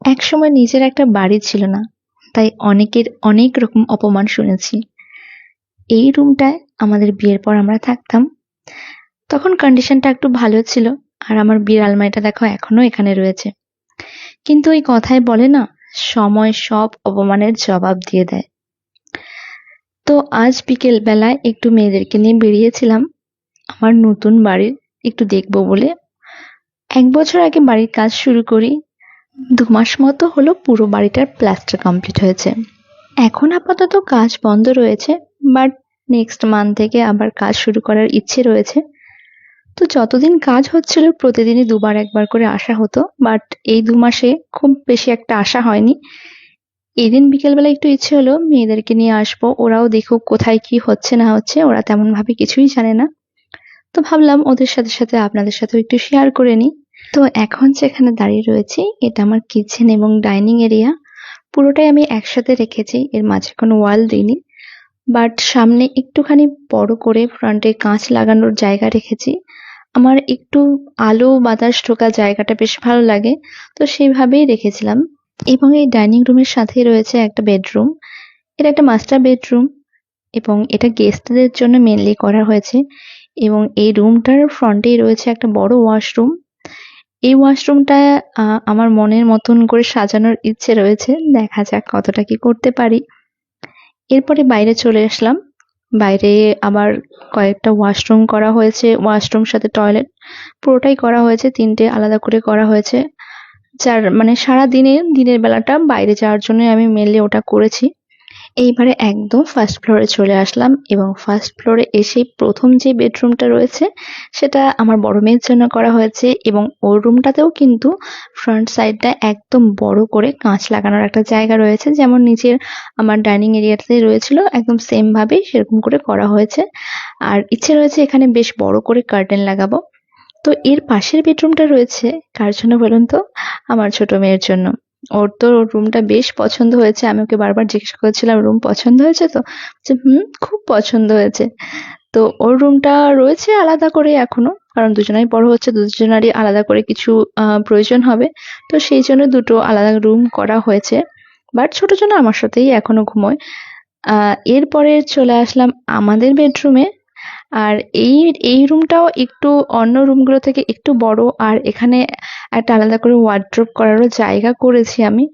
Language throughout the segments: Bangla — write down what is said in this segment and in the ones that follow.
একসময় নিজের একটা বাড়ি ছিল না, তাই অনেকের অনেক রকম অপমান শুনেছি। এই রুমটায় আমাদের বিয়ের পর আমরা থাকতাম। তখন কন্ডিশনটা একটু ভালো ছিল, আর আমার বিয়ের আলমারিটা দেখো এখনো এখানে রয়েছে। কিন্তু ওই কথায় বলে না, সময় সব অপমানের জবাব দিয়ে দেয়। তো আজ বিকেল বেলায় একটু মেয়েদেরকে নিয়ে বেরিয়েছিলাম আমার নতুন বাড়ির একটু দেখবো বলে। 1 বছর আগে বাড়ির কাজ শুরু করি, 2 মাস মতো হলো পুরো বাড়িটার প্লাস্টার কমপ্লিট হয়েছে। এখন আপাতত কাজ বন্ধ রয়েছে, বাট নেক্সট মান্থ থেকে আবার কাজ শুরু করার ইচ্ছে রয়েছে। তো যতদিন কাজ হচ্ছিল প্রতিদিনই দুবার একবার করে আসা হতো, বাট এই 2 মাসে খুব বেশি একটা আসা হয়নি। এদিন বিকেলবেলা একটু ইচ্ছে হলো মেয়েদেরকে নিয়ে আসবো, ওরাও দেখুক কোথায় কি হচ্ছে না হচ্ছে, ওরা তেমন ভাবে কিছুই জানে না। তো ভাবলাম ওদের সাথে সাথে আপনাদের সাথেও একটু শেয়ার করে নিই। তো এখন যেখানে দাঁড়িয়ে রয়েছি এটা আমার কিচেন এবং ডাইনিং এরিয়া। পুরোটাই আমি একসাথে রেখেছি, এর মাঝে কোনো ওয়াল দিইনি। বাট সামনে একটুখানি বড় করে ফ্রন্টে কাঁচ লাগানোর জায়গা রেখেছি। আমার একটু আলো বাতাস ঢোকা জায়গাটা বেশ ভালো লাগে, তো সেইভাবেই রেখেছিলাম। এবং এই ডাইনিং রুমের সাথেই রয়েছে একটা বেডরুম। এটা একটা মাস্টার বেডরুম এবং এটা গেস্টদের জন্য মেনলি করা হয়েছে। এবং এই রুমটার ফ্রন্টেই রয়েছে একটা বড় ওয়াশরুম। এই ওয়াশরুমটা আমার মনের মতন করে সাজানোর ইচ্ছে রয়েছে, দেখা যাক কতটা কি করতে পারি। এরপরে বাইরে চলে আসলাম। বাইরে আবার কয়েকটা ওয়াশরুম করা হয়েছে, ওয়াশরুম সাথে টয়লেট পুরোটাই করা হয়েছে, 3টে আলাদা করে করা হয়েছে। যার মানে সারা দিনের বেলাটা বাইরে যাওয়ার জন্য আমি মেনলি ওটা করেছি। এইবারে একদম ফার্স্ট ফ্লোরে চলে আসলাম এবং ফার্স্ট ফ্লোরে এসেই প্রথম যে বেডরুমটা রয়েছে সেটা আমার বড় মেয়ের জন্য করা হয়েছে। এবং ওর রুমটাতেও কিন্তু ফ্রন্ট সাইডটা একদম বড় করে কাঁচ লাগানোর একটা জায়গা রয়েছে, যেমন নিচের আমার ডাইনিং এরিয়াতে রয়েছিল একদম সেম ভাবেই সেরকম করে করা হয়েছে। আর ইচ্ছে রয়েছে এখানে বেশ বড় করে কার্টেন লাগাবো। তো এর পাশের বেডরুমটা রয়েছে কার জন্য বলুন তো? আমার ছোট মেয়ের জন্য। ওর রুমটা বেশ পছন্দ হয়েছে। আমি ওকে বারবার জিজ্ঞেস করেছিলাম, "রুম পছন্দ হয়েছে তো?" বলছে, "হুম, খুব পছন্দ হয়েছে।" তো ওর রুমটা রয়েছে আলাদা করে এখনো। কারণ দুজনাই বড় হচ্ছে, দুজনারই আলাদা করে কিছু প্রয়োজন হবে। তো সেইজন্য ২ টো আলাদা রুম করা হয়েছে। বাট ছোট জন্য আমার সাথেই এখনো ঘুমোয়। আ এরপরে চলে আসলাম আমাদের বেডরুমে। আর এই এই রুমটাও একটু অন্য রুমগুলো থেকে একটু বড়, আর এখানে একটা আলাদা করে ওয়ার্ডরোব করারও জায়গা করেছি আমি।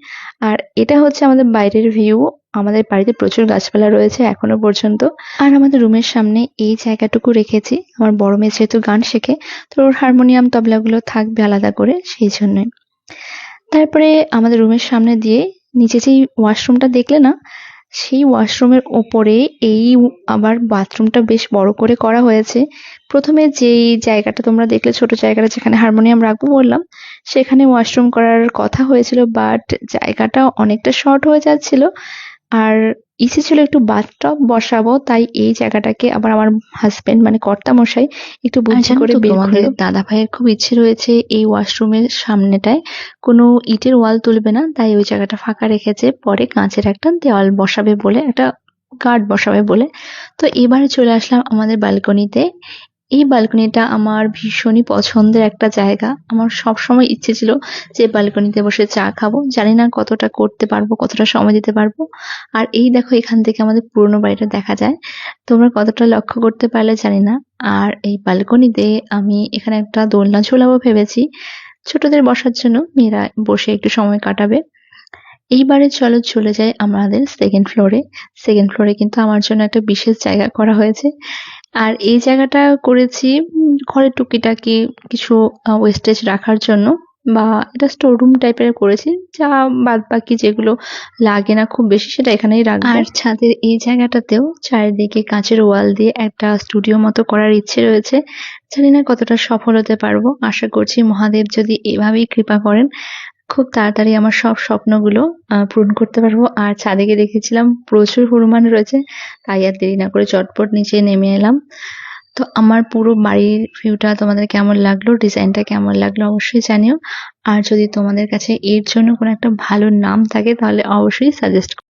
আর এটা হচ্ছে আমাদের বাইরের ভিউ। আমাদের বাড়িতে প্রচুর গাছপালা রয়েছে এখনো পর্যন্ত। আর আমাদের রুমের সামনে এই জায়গাটুকু রেখেছি। আমার বড় মেয়ে যেহেতু গান শেখে, তো ওর হারমোনিয়াম তবলাগুলো থাকবে আলাদা করে, সেই জন্যই। তারপরে আমাদের রুমের সামনে দিয়ে নিচে যেই ওয়াশরুমটা দেখলে না, সেই ওয়াশরুমের ওপরে এই আবার বাথরুমটা বেশ বড় করে করা হয়েছে। প্রথমে যেই জায়গাটা তোমরা দেখলে, ছোট জায়গাটা যেখানে হারমোনিয়াম রাখবো বললাম, সেখানে ওয়াশরুম করার কথা হয়েছিল, বাট জায়গাটা অনেকটা শর্ট হয়ে যাচ্ছিল। আর ইচ্ছে ছিল একটু বাথটব বসাবো, তাই এই জায়গাটাকে আবার আমার হাজবেন্ড মানে কর্তামশাই একটু বুদ্ধি করে বের করলো। তোমাদের দাদা ভাইয়ের খুব ইচ্ছে রয়েছে এই ওয়াশরুমের সামনেটায় কোনো ইটের ওয়াল তুলবে না, তাই ওই জায়গাটা ফাঁকা রেখেছে, পরে কাঁচের একটা দেওয়াল বসাবে বলে, একটা গার্ড বসাবে বলে। তো এবারে চলে আসলাম আমাদের ব্যালকনিতে। এই ব্যালকনিটা আমার ভীষণই পছন্দের একটা জায়গা। আমার সবসময় ইচ্ছে ছিল যে ব্যালকনিতে বসে চা খাবো। জানি না কতটা করতে পারবো, কতটা সময় দিতে পারবো। আর এই দেখো এখান থেকে আমাদের পুরোনো বাড়িটা দেখা যায়। তোমরা কতটা লক্ষ্য করতে পারলে জানি না। আর এই ব্যালকনিতে আমি এখানে একটা দোলনা ঝোলাবো ভেবেছি। ছোটদের বসার জন্য, মেয়েরা বসে একটু সময় কাটাবে। এইবারে চলো চলে যাই আমাদের সেকেন্ড ফ্লোরে। সেকেন্ড ফ্লোরে কিন্তু আমার জন্য একটা বিশেষ জায়গা করা হয়েছে। আর এই জায়গাটা করেছি ঘরের টুকিটাকি কিছু ওয়েস্টেজ রাখার জন্য, বা এটা স্টোর রুম টাইপের করেছি, যা বাদবাকি যেগুলো লাগে না খুব বেশি সেটা এখানেই রাখবো। আর ছাদের এই জায়গাটাতেও চারিদিকে কাঁচের ওয়াল দিয়ে একটা স্টুডিও মতো করার ইচ্ছে রয়েছে। জানি না কতটা সফল হতে পারবো। আশা করছি মহাদেব যদি এভাবেই কৃপা করেন, খুব তাড়াতাড়ি আমার সব স্বপ্নগুলো পূরণ করতে পারবো। আর ছাদে গিয়ে দেখেছিলাম প্রচুর হনুমান রয়েছে, তাই আর দেরি না করে চটপট নিচে নেমে এলাম। তো আমার পুরো বাড়ির ভিউটা তোমাদের কেমন লাগলো, ডিজাইনটা কেমন লাগলো অবশ্যই জানিও। আর যদি তোমাদের কাছে এর জন্য কোনো একটা ভালো নাম থাকে তাহলে অবশ্যই সাজেস্ট